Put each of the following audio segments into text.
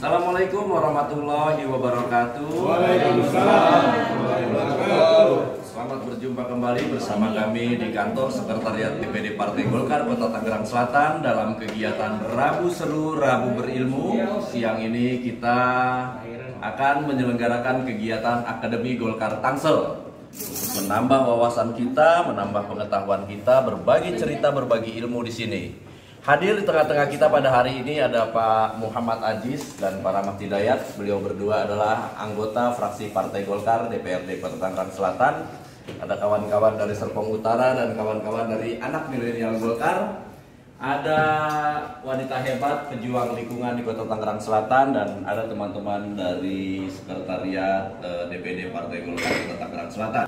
Assalamualaikum warahmatullahi wabarakatuh. Waalaikumsalam warahmatullahi wabarakatuh. Selamat berjumpa kembali bersama kami di kantor Sekretariat DPD Partai Golkar Kota Tangerang Selatan dalam kegiatan Rabu Seru, Rabu Berilmu. Siang ini kita akan menyelenggarakan kegiatan Akademi Golkar Tangsel. Menambah wawasan kita, menambah pengetahuan kita, berbagi cerita, berbagi ilmu di sini. Hadir di tengah-tengah kita pada hari ini ada Pak Muhammad Aziz dan Pak Rahmat Hidayat. Beliau berdua adalah anggota fraksi Partai Golkar DPRD Kota Tangerang Selatan. Ada kawan-kawan dari Serpong Utara dan kawan-kawan dari anak milenial Golkar. Ada wanita hebat pejuang lingkungan di Kota Tangerang Selatan dan ada teman-teman dari Sekretariat DPD Partai Golkar Kota Tangerang Selatan.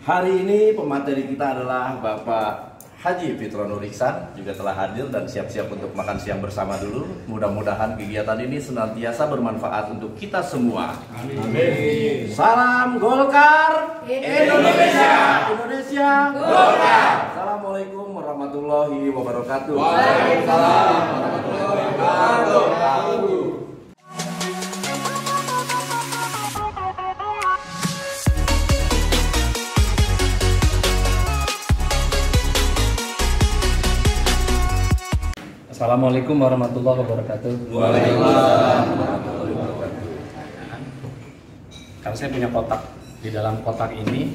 Hari ini pemateri kita adalah Bapak Haji Fitronuh Ihsan, juga telah hadir dan siap-siap untuk makan siang bersama dulu. Mudah-mudahan kegiatan ini senantiasa bermanfaat untuk kita semua. Amin. Salam Golkar Indonesia. Indonesia Golkar. Assalamualaikum warahmatullahi wabarakatuh. Waalaikumsalam warahmatullahi wabarakatuh. Assalamualaikum warahmatullahi wabarakatuh. Waalaikumsalam warahmatullahi wabarakatuh. Kalau saya punya kotak, di dalam kotak ini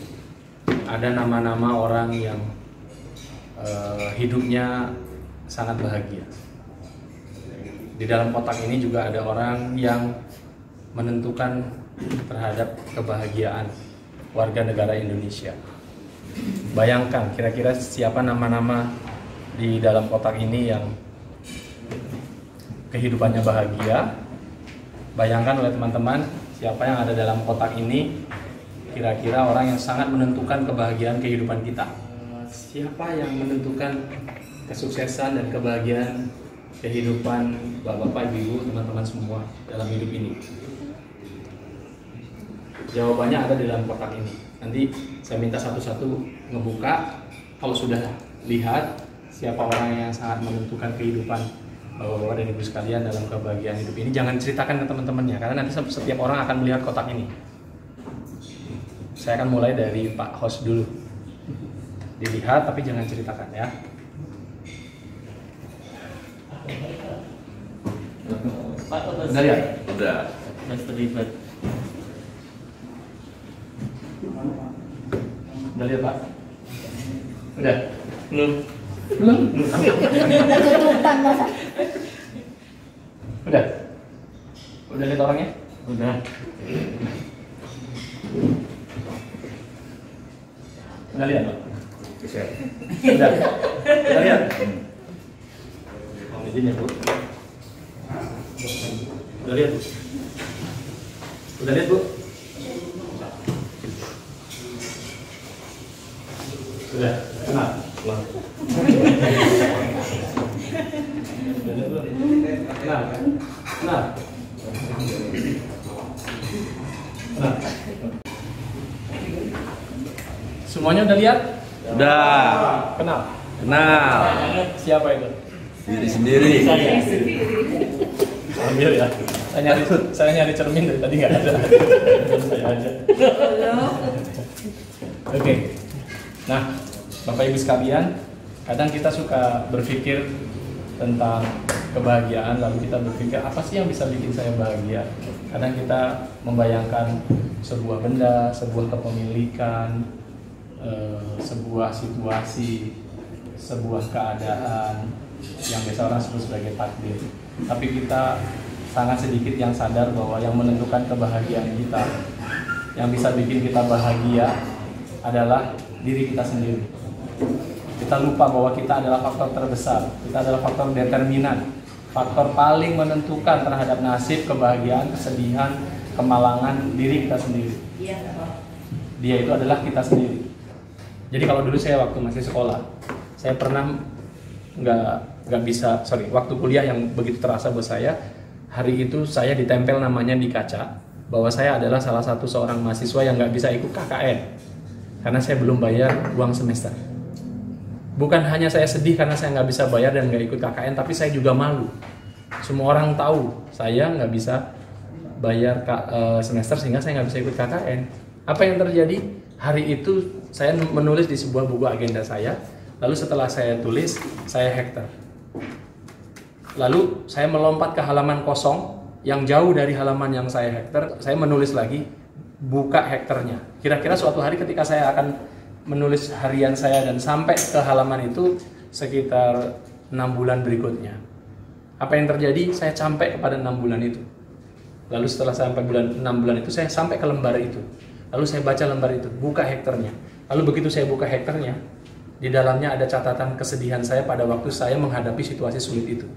ada nama-nama orang yang hidupnya sangat bahagia. Di dalam kotak ini juga ada orang yang menentukan terhadap kebahagiaan warga negara Indonesia. Bayangkan kira-kira siapa nama-nama di dalam kotak ini yang kehidupannya bahagia. Bayangkan oleh teman-teman siapa yang ada dalam kotak ini, kira-kira orang yang sangat menentukan kebahagiaan kehidupan kita. Siapa yang menentukan kesuksesan dan kebahagiaan kehidupan bapak-bapak, ibu-ibu, teman-teman semua dalam hidup ini? Jawabannya ada di dalam kotak ini. Nanti saya minta satu-satu ngebuka. Kalau sudah lihat siapa orang yang sangat menentukan kehidupan bapak-bapak dan ibu sekalian dalam kebahagiaan hidup ini, jangan ceritakan ke teman-temannya, karena nanti setiap orang akan melihat kotak ini. Saya akan mulai dari Pak Host dulu. Dilihat tapi jangan ceritakan ya. Pak, Udah lihat? Udah. Mas terlibat. Udah lihat Pak? Udah? Belum. Belum? Udah? Udah lihat orangnya? Udah. Udah lihat Pak? Udah? Udah lihat? Izin ya Bu. Udah lihat Bu? Udah lihat Bu? Sudah? Kenal? Kenal? Kenal? Kenal? Kenal? Semuanya udah lihat? Udah. Kenal? Kenal. Siapa itu? Diri sendiri. Ambil ya. Saya nyari cermin dari tadi nggak ada. Saya aja. Oke. Nah, Bapak Ibu sekalian, kadang kita suka berpikir tentang kebahagiaan, lalu kita berpikir apa sih yang bisa bikin saya bahagia? Kadang kita membayangkan sebuah benda, sebuah kepemilikan, sebuah situasi, sebuah keadaan yang biasa orang sebut sebagai takdir. Tapi kita sangat sedikit yang sadar bahwa yang menentukan kebahagiaan kita, yang bisa bikin kita bahagia adalah diri kita sendiri. Kita lupa bahwa kita adalah faktor terbesar, kita adalah faktor determinan, faktor paling menentukan terhadap nasib, kebahagiaan, kesedihan, kemalangan diri kita sendiri. Dia itu adalah kita sendiri. Jadi kalau dulu saya waktu masih sekolah, saya pernah waktu kuliah yang begitu terasa buat saya, hari itu saya ditempel namanya di kaca bahwa saya adalah salah satu seorang mahasiswa yang nggak bisa ikut KKN karena saya belum bayar uang semester. Bukan hanya saya sedih karena saya nggak bisa bayar dan nggak ikut KKN, tapi saya juga malu Semua orang tahu saya nggak bisa bayar semester sehingga saya nggak bisa ikut KKN. Apa yang terjadi? Hari itu saya menulis di sebuah buku agenda saya. Lalu setelah saya tulis, saya hektar. Lalu saya melompat ke halaman kosong yang jauh dari halaman yang saya hektar. Saya menulis lagi, buka hektarnya. Kira-kira suatu hari ketika saya akan menulis harian saya dan sampai ke halaman itu sekitar 6 bulan berikutnya. Apa yang terjadi? Saya sampai kepada 6 bulan itu. Lalu setelah sampai 6 bulan itu, saya sampai ke lembar itu. Lalu saya baca lembar itu, buka hektarnya. Lalu begitu saya buka hektarnya, di dalamnya ada catatan kesedihan saya pada waktu saya menghadapi situasi sulit itu.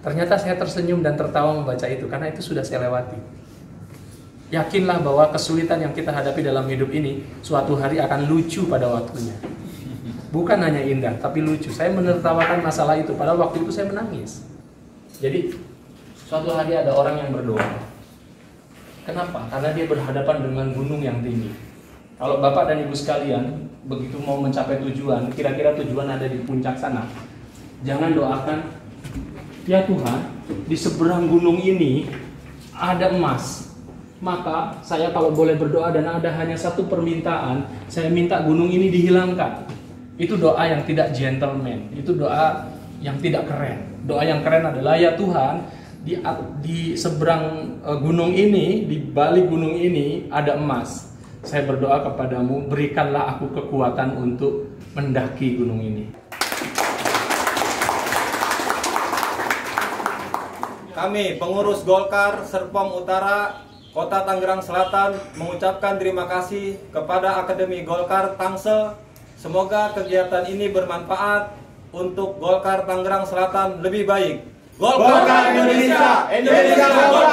Ternyata saya tersenyum dan tertawa membaca itu, karena itu sudah saya lewati. Yakinlah bahwa kesulitan yang kita hadapi dalam hidup ini, suatu hari akan lucu pada waktunya. Bukan hanya indah, tapi lucu. Saya menertawakan masalah itu, padahal waktu itu saya menangis. Jadi, suatu hari ada orang yang berdoa. Kenapa? Karena dia berhadapan dengan gunung yang tinggi. Kalau Bapak dan Ibu sekalian begitu mau mencapai tujuan, kira-kira tujuan ada di puncak sana. Jangan doakan, ya Tuhan, di seberang gunung ini ada emas. Maka saya kalau boleh berdoa dan ada hanya satu permintaan, saya minta gunung ini dihilangkan. Itu doa yang tidak gentleman, itu doa yang tidak keren. Doa yang keren adalah, ya Tuhan, di seberang gunung ini, di balik gunung ini ada emas. Saya berdoa kepadamu, berikanlah aku kekuatan untuk mendaki gunung ini. Kami pengurus Golkar Serpong Utara Kota Tangerang Selatan mengucapkan terima kasih kepada Akademi Golkar Tangsel. Semoga kegiatan ini bermanfaat untuk Golkar Tangerang Selatan lebih baik. Golkar Indonesia, Indonesia Golkar.